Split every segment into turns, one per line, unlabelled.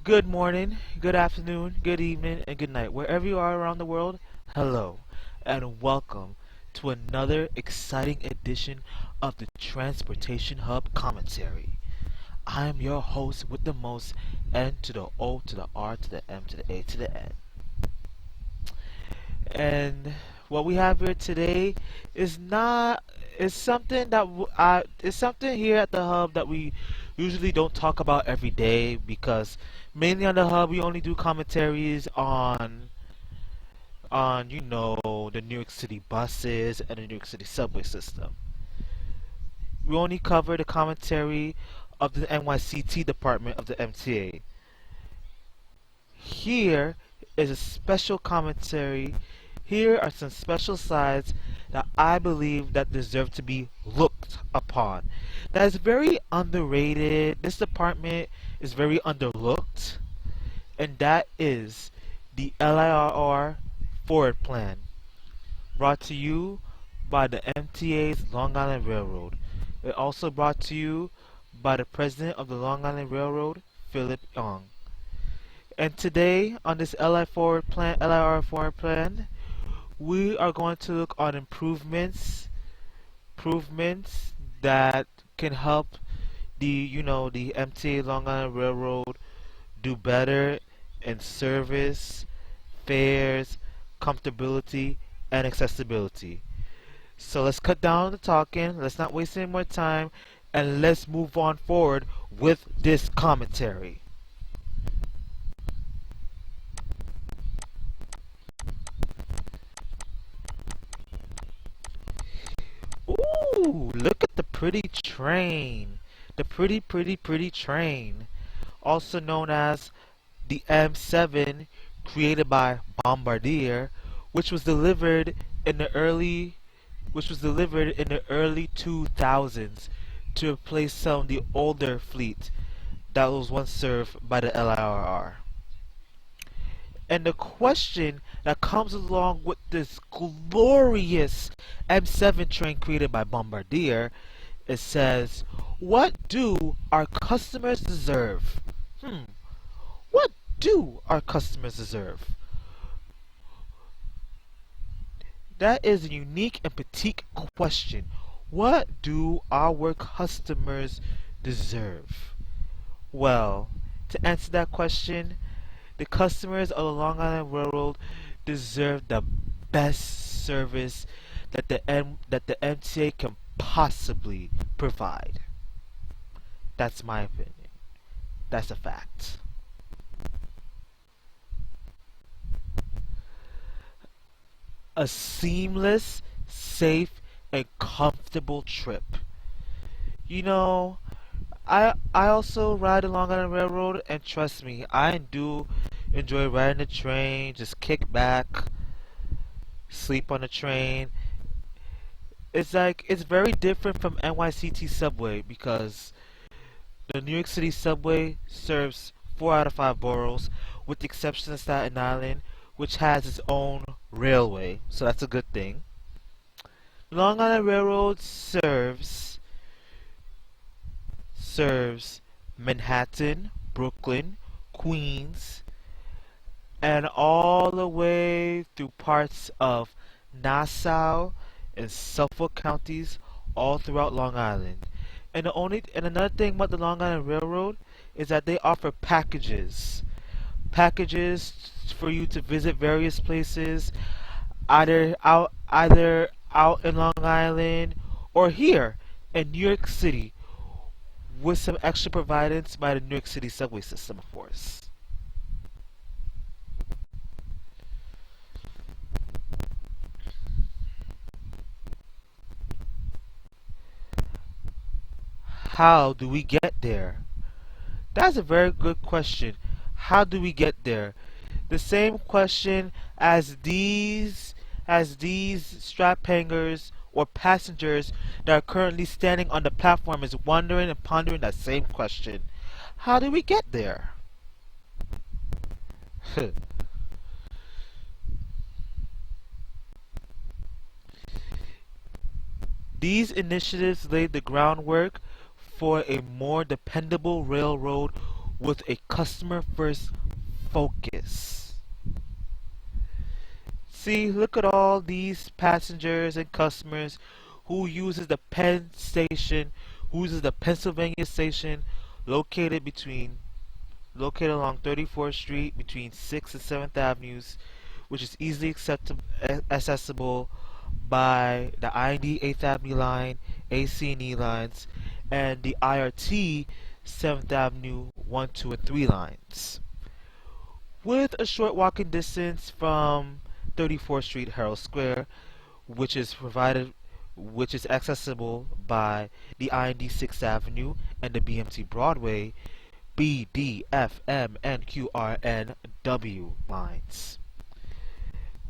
Good morning, good afternoon, good evening, and good night. Wherever you are around the world, hello, and welcome to another exciting edition of the Transportation Hub Commentary. I am your host with the most N to the O to the R to the M to the A to the N. And what we have here today is not is something that is something here at the hub that we usually don't talk about every day because mainly on the hub we only do commentaries on the New York City buses and the New York City subway system. We only cover the commentary of the NYCT department of the MTA. Here is a special commentary. Here are some special sides that I believe that deserve to be looked upon. That is very underrated. This department is very underlooked, and that is the LIRR Forward Plan, brought to you by the MTA's Long Island Railroad. It also brought to you by the President of the Long Island Railroad, Phillip Eng. And today on this LIRR Forward Plan, we are going to look on improvements that can help the MTA Long Island Railroad do better in service, fares, comfortability, and accessibility. So let's cut down the talking, let's not waste any more time, and let's move on forward with this commentary. Ooh, look at the pretty train. The pretty train. Also known as the M7, created by Bombardier, which was delivered in the early which was delivered in the early 2000s to replace some of the older fleet that was once served by the LIRR. And the question that comes along with this glorious M7 train created by Bombardier, it says, what do our customers deserve? What do our customers deserve? That is a unique and petite question. What do our customers deserve? Well, to answer that question, the customers of the Long Island Railroad deserve the best service that the MTA can possibly provide. That's my opinion. That's a fact. A seamless, safe, and comfortable trip. You know, I also ride the Long Island Railroad, and trust me, I do enjoy riding the train. Just kick back, sleep on the train. It's very different from NYCT subway because the New York City subway serves 4 out of 5 boroughs, with the exception of Staten Island, which has its own railway. So that's a good thing. Long Island Railroad serves Manhattan, Brooklyn, Queens, and all the way through parts of Nassau and Suffolk counties all throughout Long Island. And another thing about the Long Island Railroad is that they offer packages. Packages for you to visit various places, either out in Long Island or here in New York City, with some extra providence by the New York City subway system, of course. How do we get there? That's a very good question. How do we get there? The same question as these strap hangers or passengers that are currently standing on the platform is wondering and pondering that same question. How do we get there? These initiatives laid the groundwork for a more dependable railroad with a customer first focus. See, look at all these passengers and customers who uses the Penn station, who uses the Pennsylvania station located between located along 34th Street between 6th and 7th Avenues, which is easily accessible by the I&D 8th Avenue line, AC&E lines, and the IRT 7th Avenue 1, 2, and 3 lines. With a short walking distance from 34th Street Herald Square, which is accessible by the I&D 6th Avenue and the BMT Broadway, B, D, F, M, N, Q, R, N, W lines.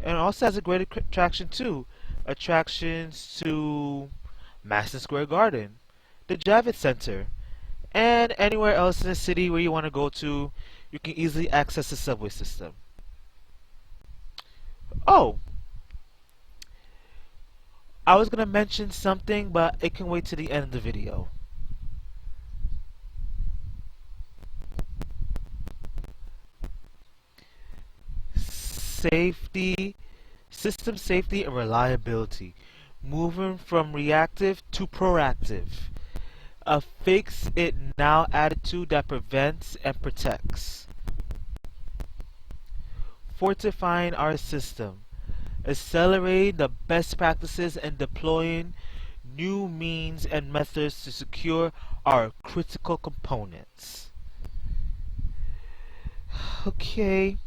And it also has a great attraction too. Attractions to Madison Square Garden, the Javits Center, and anywhere else in the city where you want to go to, you can easily access the subway system. Oh, I was going to mention something, but it can wait to the end of the video. Safety, system safety and reliability. Moving from reactive to proactive. A fix it now attitude that prevents and protects. Fortifying our system. Accelerating the best practices and deploying new means and methods to secure our critical components. Okay,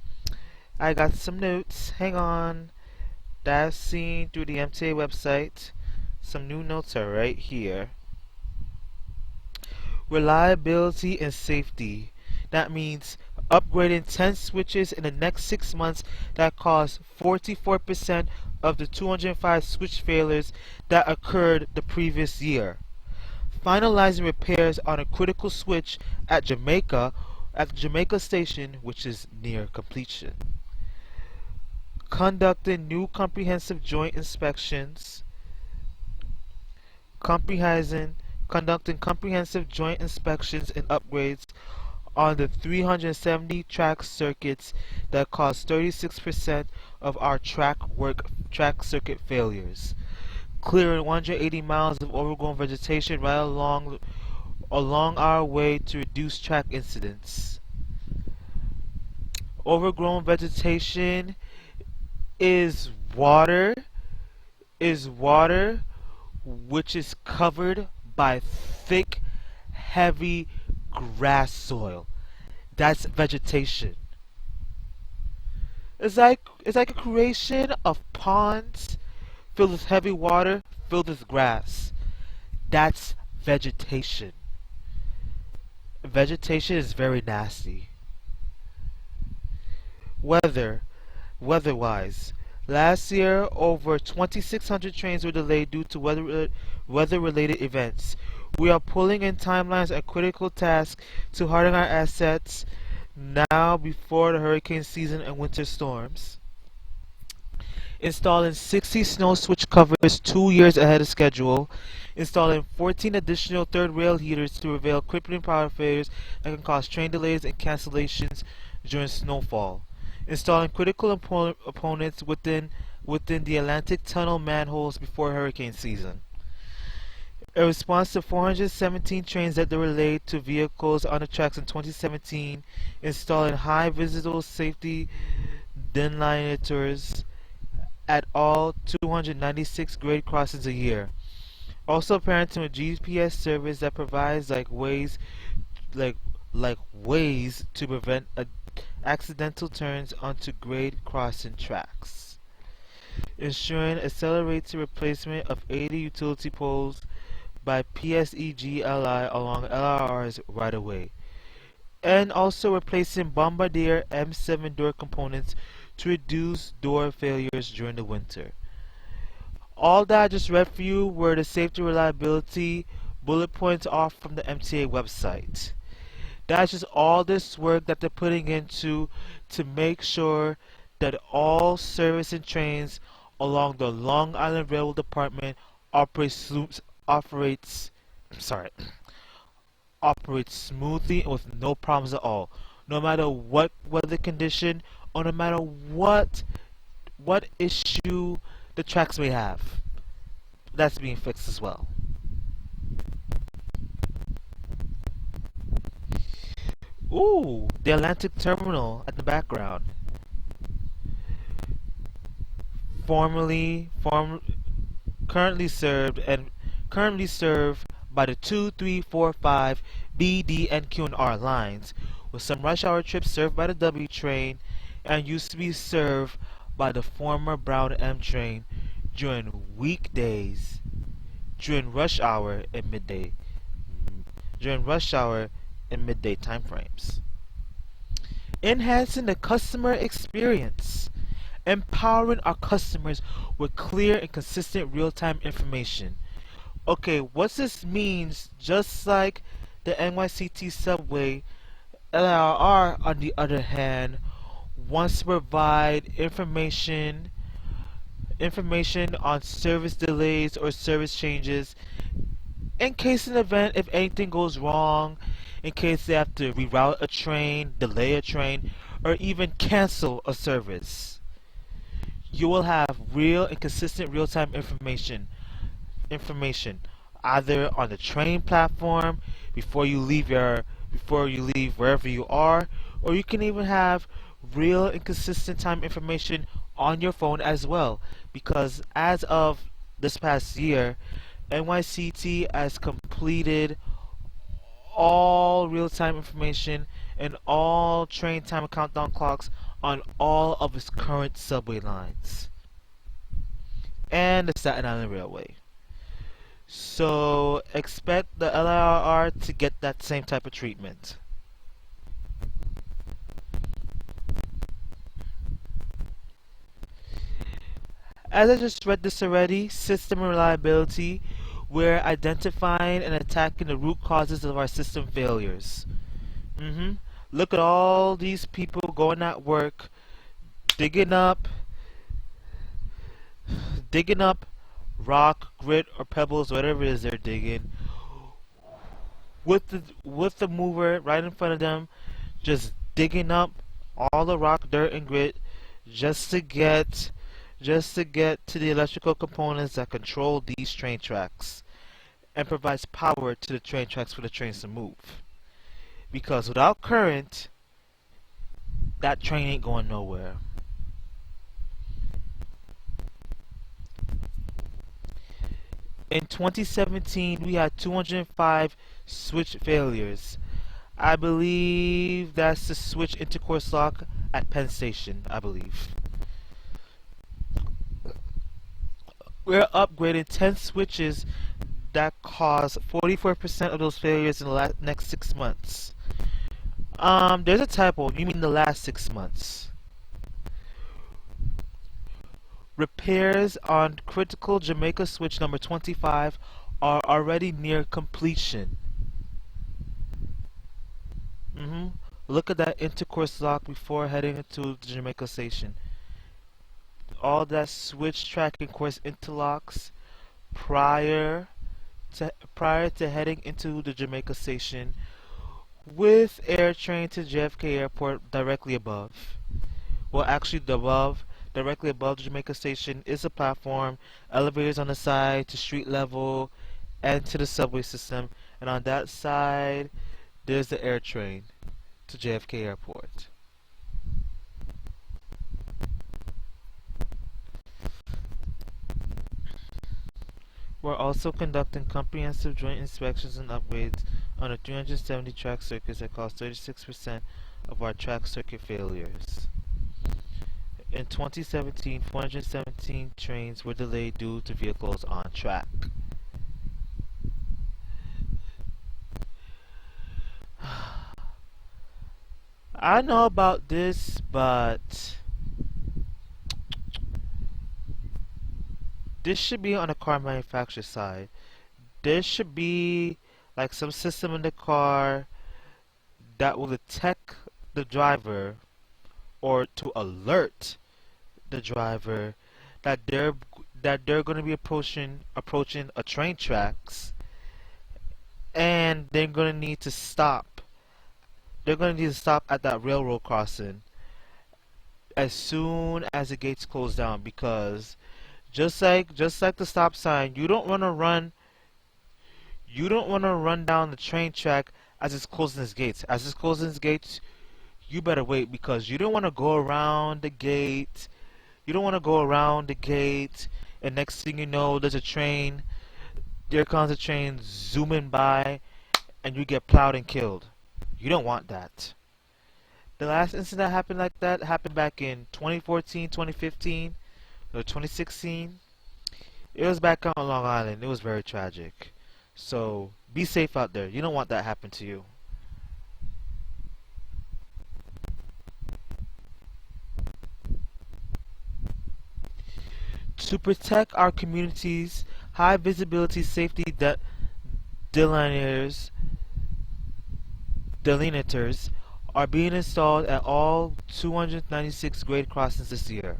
I got some notes. Hang on. That I've seen through the MTA website. Some new notes are right here. Reliability and safety. That means upgrading 10 switches in the next 6 months that caused 44% of the 205 switch failures that occurred the previous year. Finalizing repairs on a critical switch at the Jamaica station, which is near completion. Conducting new comprehensive joint inspections. Conducting comprehensive joint inspections and upgrades on the 370 track circuits that caused 36% of our track circuit failures. Clearing 180 miles of overgrown vegetation right along our way to reduce track incidents. Overgrown vegetation is water which is covered by thick, heavy grass soil. That's vegetation. It's like a creation of ponds filled with heavy water, filled with grass. That's vegetation. Vegetation is very nasty. Weather-wise, last year over 2,600 trains were delayed due to weather-related events. We are pulling in timelines and critical tasks to harden our assets now before the hurricane season and winter storms. Installing 60 snow switch covers 2 years ahead of schedule. Installing 14 additional third rail heaters to prevent crippling power failures that can cause train delays and cancellations during snowfall. Installing critical components within the Atlantic Tunnel manholes before hurricane season. In response to 417 trains that were delayed to vehicles on the tracks in 2017, installing high visible safety delineators at all 296 grade crossings a year. Also parenting a GPS service that provides ways to prevent accidental turns onto grade crossing tracks. Ensuring accelerated replacement of 80 utility poles by PSEGLI along LIRR's right of way. And also replacing Bombardier M7 door components to reduce door failures during the winter. All that I just read for you were the safety reliability bullet points off from the MTA website. That's just all this work that they're putting into to make sure that all service and trains along the Long Island Railroad Department operates operates smoothly and with no problems at all, no matter what weather condition or no matter what issue the tracks may have. That's being fixed as well. Ooh, the Atlantic Terminal at the background. Formerly, currently served and currently served by the 2, 3, 4, 5, B, D, and Q and R lines, with some rush hour trips served by the W train, and used to be served by the former Brown M train during weekdays, during rush hour and midday, during rush hour and midday time frames. Enhancing the customer experience. Empowering our customers with clear and consistent real-time information. Okay, what this means, just like the NYCT subway, LIRR, on the other hand, wants to provide information on service delays or service changes in case an event, if anything goes wrong, in case they have to reroute a train, delay a train, or even cancel a service. You will have real and consistent real-time information either on the train platform before you leave wherever you are, or you can even have real and consistent time information on your phone as well, because as of this past year, NYCT has completed all real-time information and all train time countdown clocks on all of its current subway lines and the Staten Island Railway. So expect the LIRR to get that same type of treatment. As I just read this already, system reliability, we're identifying and attacking the root causes of our system failures. Look at all these people going at work, digging up, digging up rock, grit, or pebbles, whatever it is they're digging, with the mover right in front of them, just digging up all the rock, dirt, and grit, just to get to the electrical components that control these train tracks and provides power to the train tracks for the trains to move. Because without current, that train ain't going nowhere. In 2017, we had 205 switch failures. I believe that's the switch intercourse lock at Penn Station, I believe. We're upgrading 10 switches that cause 44% of those failures in the next 6 months. There's a typo. You mean the last 6 months. Repairs on critical Jamaica switch number 25 are already near completion. Look at that intercourse lock before heading into the Jamaica station. All that switch track and course interlocks prior to heading into the Jamaica station, with air train to JFK Airport directly above. Well, actually, directly above the Jamaica station is a platform, elevators on the side to street level and to the subway system, and on that side there's the air train to JFK Airport. We're also conducting comprehensive joint inspections and upgrades on the 370 track circuits that cause 36% of our track circuit failures. In 2017, 417 trains were delayed due to vehicles on track. I know about this, but this should be on the car manufacturer side. There should be like some system in the car that will detect the driver or to alert the driver that they're going to be approaching a train tracks, and they're gonna need to stop. They're gonna need to stop at that railroad crossing as soon as the gates close down, because just like the stop sign, you don't wanna run down the train track as it's closing its gates. As it's closing its gates, you better wait, because you don't wanna go around the gate. You don't wanna go around the gate, and next thing you know, there's a train. There comes a train zooming by, and you get plowed and killed. You don't want that. The last incident that happened like that happened back in 2014, 2015, or 2016. It was back on Long Island. It was very tragic. So be safe out there. You don't want that to happen to you. To protect our communities, high visibility safety delineators delineators are being installed at all 296 grade crossings this year.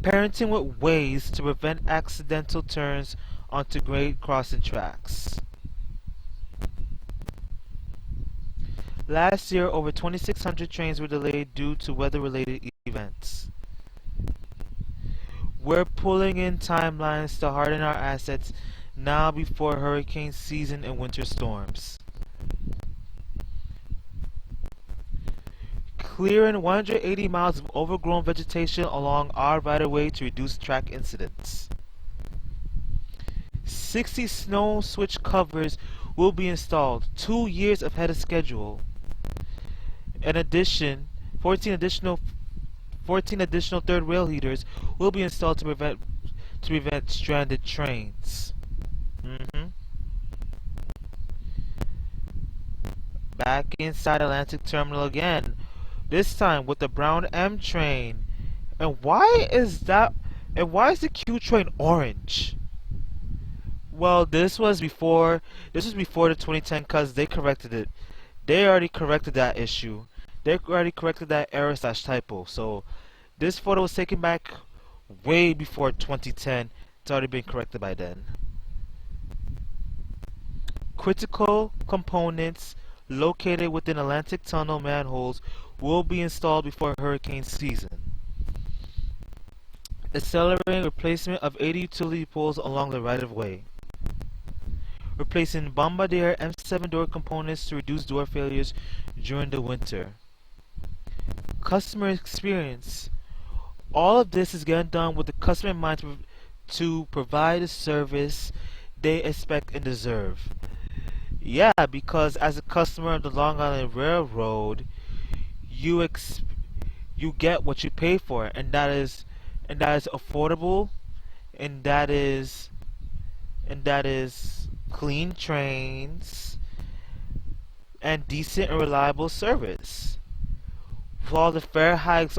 Parenting with ways to prevent accidental turns onto grade crossing tracks. Last year, over 2,600 trains were delayed due to weather-related events. We're pulling in timelines to harden our assets now before hurricane season and winter storms. Clearing 180 miles of overgrown vegetation along our right-of-way to reduce track incidents. 60 snow switch covers will be installed 2 years ahead of schedule. In addition, 14 additional 14 additional third rail heaters will be installed to prevent stranded trains. Back inside Atlantic Terminal again, this time with the brown M train. And why is that? And why is the Q train orange? Well, this was before the 2010, cuz they corrected it. They already corrected that issue. They already corrected that error slash typo. So this photo was taken back way before 2010. It's already been corrected by then. Critical components located within Atlantic Tunnel manholes will be installed before hurricane season. Accelerating replacement of 80 utility poles along the right-of-way. Replacing Bombardier M7 door components to reduce door failures during the winter. Customer experience. All of this is getting done with the customer in mind to provide a service they expect and deserve. Yeah, because as a customer of the Long Island Railroad, you get what you pay for, and that is affordable, and that is clean trains and decent and reliable service. With all the fare hikes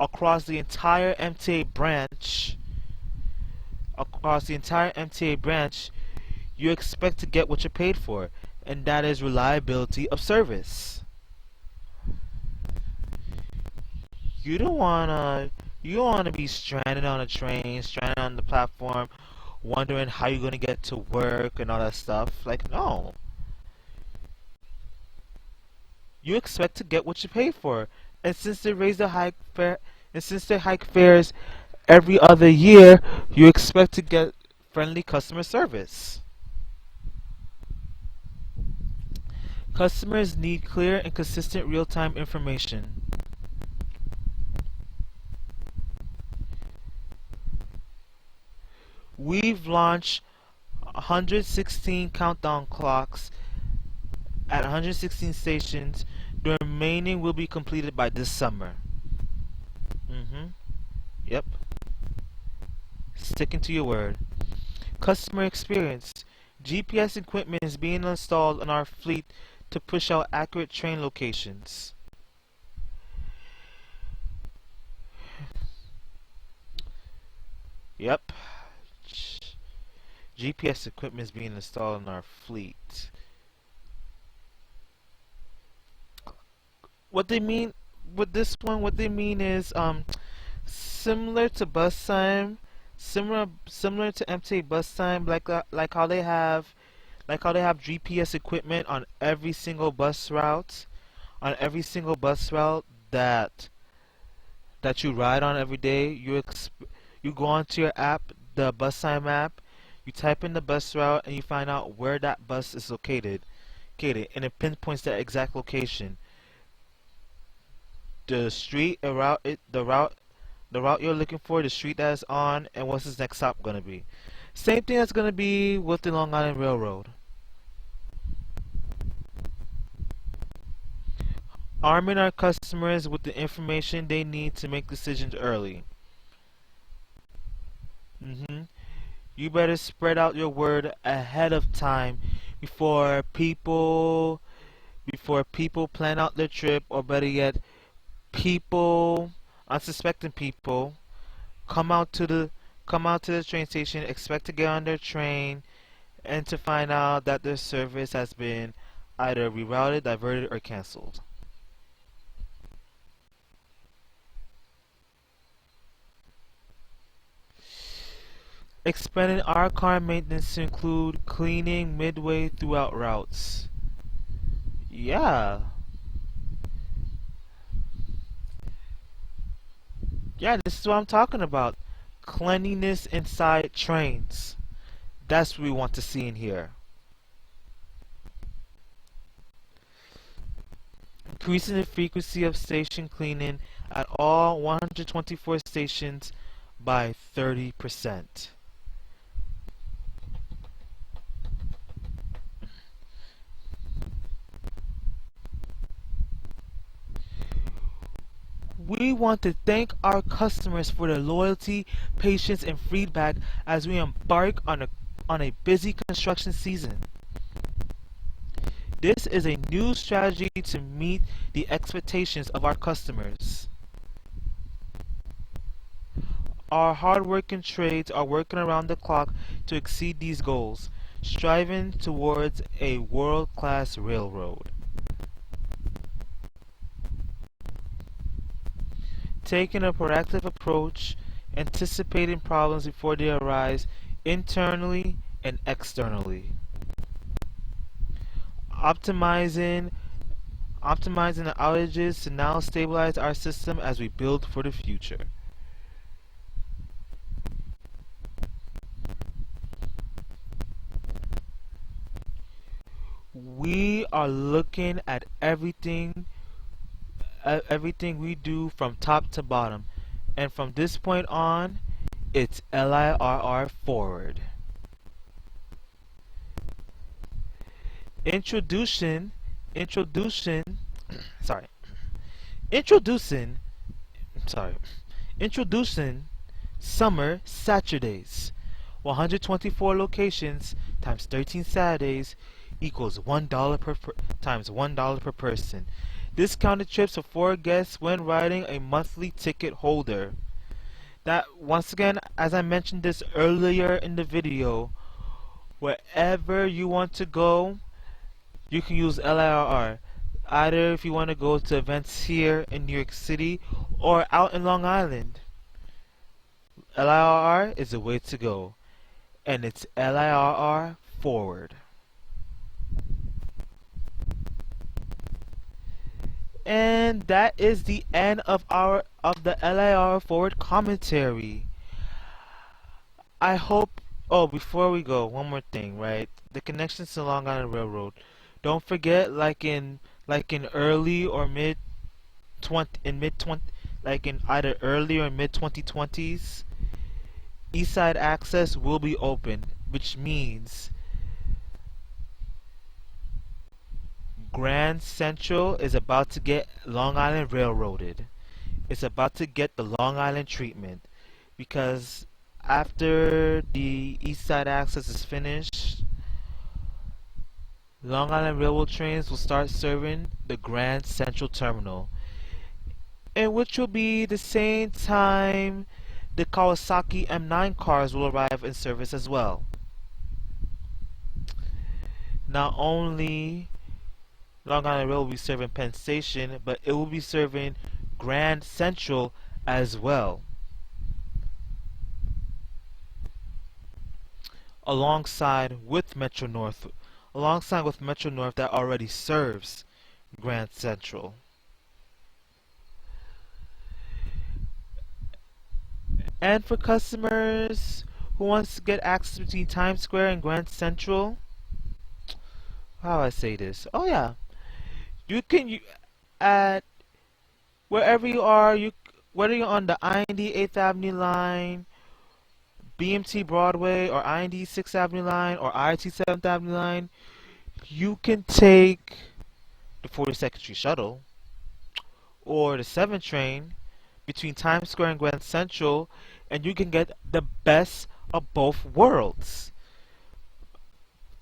across the entire MTA branch, you expect to get what you paid for, and that is reliability of service. You don't wanna be stranded on a train, stranded on the platform, wondering how you're gonna get to work and all that stuff. Like, no. You expect to get what you pay for. And since they raise the hike fare and since they hike fares every other year, you expect to get friendly customer service. Customers need clear and consistent real-time information. We've launched 116 countdown clocks at 116 stations. The remaining will be completed by this summer. Yep. Sticking to your word. Customer experience. GPS equipment is being installed on our fleet to push out accurate train locations. Yep. GPS equipment is being installed on our fleet. What they mean with this one, what they mean is similar to bus time, Similar to MTA bus time, like how they have GPS equipment on every single bus route, on every single bus route that you ride on every day. You go onto your app, the bus time app, you type in the bus route, and you find out where that bus is located, and it pinpoints that exact location, the street, the route you're looking for, the street that's on, and what's its next stop gonna be. Same thing that's gonna be with the Long Island Railroad. Arming our customers with the information they need to make decisions early. hmm You better spread out your word ahead of time before people plan out their trip, or better yet, people, unsuspecting people, come out to the train station, expect to get on their train, and to find out that their service has been either rerouted, diverted, or canceled. Expanding our car maintenance to include cleaning midway throughout routes. Yeah, yeah, this is what I'm talking about. Cleanliness inside trains. That's what we want to see in here. Increasing the frequency of station cleaning at all 124 stations by 30%. We want to thank our customers for their loyalty, patience, and feedback as we embark on a busy construction season. This is a new strategy to meet the expectations of our customers. Our hard-working trades are working around the clock to exceed these goals, striving towards a world-class railroad. Taking a proactive approach, anticipating problems before they arise internally and externally. Optimizing the outages to now stabilize our system as we build for the future. We are looking at everything we do from top to bottom, and from this point on, it's LIRR Forward. Introducing, introducing, sorry, introducing, sorry, introducing Summer Saturdays. 124 locations times 13 Saturdays equals times $1 per person. Discounted trips for 4 guests when riding a monthly ticket holder. That, once again, as I mentioned this earlier in the video, wherever you want to go, you can use LIRR. Either if you want to go to events here in New York City or out in Long Island. LIRR is the way to go, and it's LIRR Forward. And that is the end of the LIRR Forward commentary. I hope. Oh, before we go, one more thing, right? The connections to Long Island Railroad. Don't forget, like in early or mid 20, like in either early or mid 2020s, East Side access will be open, which means Grand Central is about to get Long Island railroaded. It's about to get the Long Island treatment, because after the East Side access is finished, Long Island Railroad trains will start serving the Grand Central Terminal, and which will be the same time the Kawasaki M9 cars will arrive in service as well. Not only Long Island Railroad will be serving Penn Station, but it will be serving Grand Central as well. alongside with Metro North, that already serves Grand Central. And for customers who wants to get access between Times Square and Grand Central, how do I say this? Oh yeah, you can at wherever you are, whether you're on the I&D 8th Avenue line, BMT Broadway, or I&D 6th Avenue line, or IT 7th Avenue line, you can take the 42nd Street Shuttle or the 7 train between Times Square and Grand Central, and you can get the best of both worlds.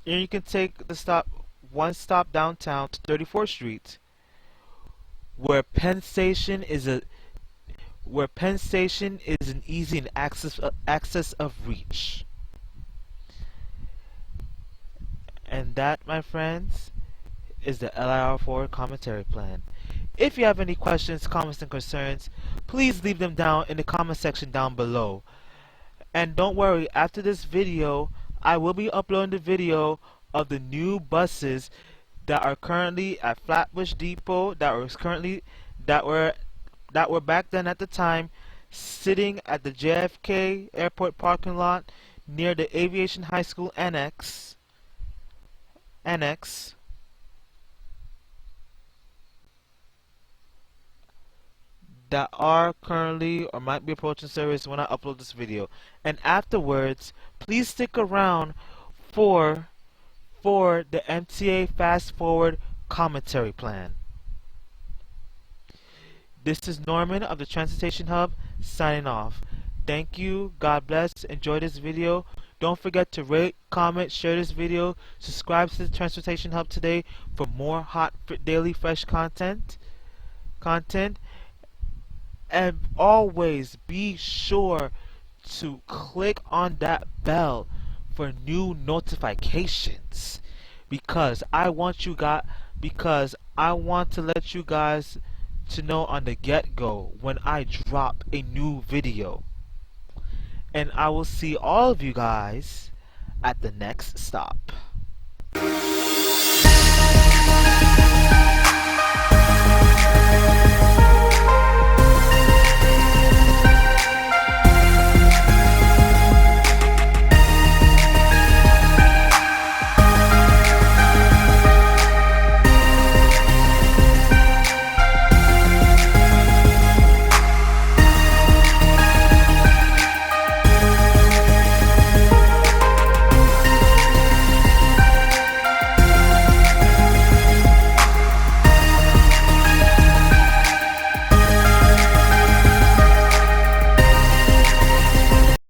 And you can take the one stop downtown to 34th Street, where Penn Station is an easy and access of reach. And that, my friends, is the LIRR Forward Commentary Plan. If you have any questions, comments, and concerns, please leave them down in the comment section down below. And don't worry, after this video, I will be uploading the video of the new buses that are currently at Flatbush Depot, that were back then at the time sitting at the JFK Airport parking lot near the Aviation High School Annex. That are currently or might be approaching service when I upload this video. And afterwards, please stick around for the MTA Fast Forward Commentary Plan. This is Norman of the Transportation Hub signing off. Thank you, God bless, enjoy this video. Don't forget to rate, comment, share this video, subscribe to the Transportation Hub today for more hot daily fresh content. And always be sure to click on that bell for new notifications, because I want to let you guys to know on the get-go when I drop a new video. And I will see all of you guys at the next stop.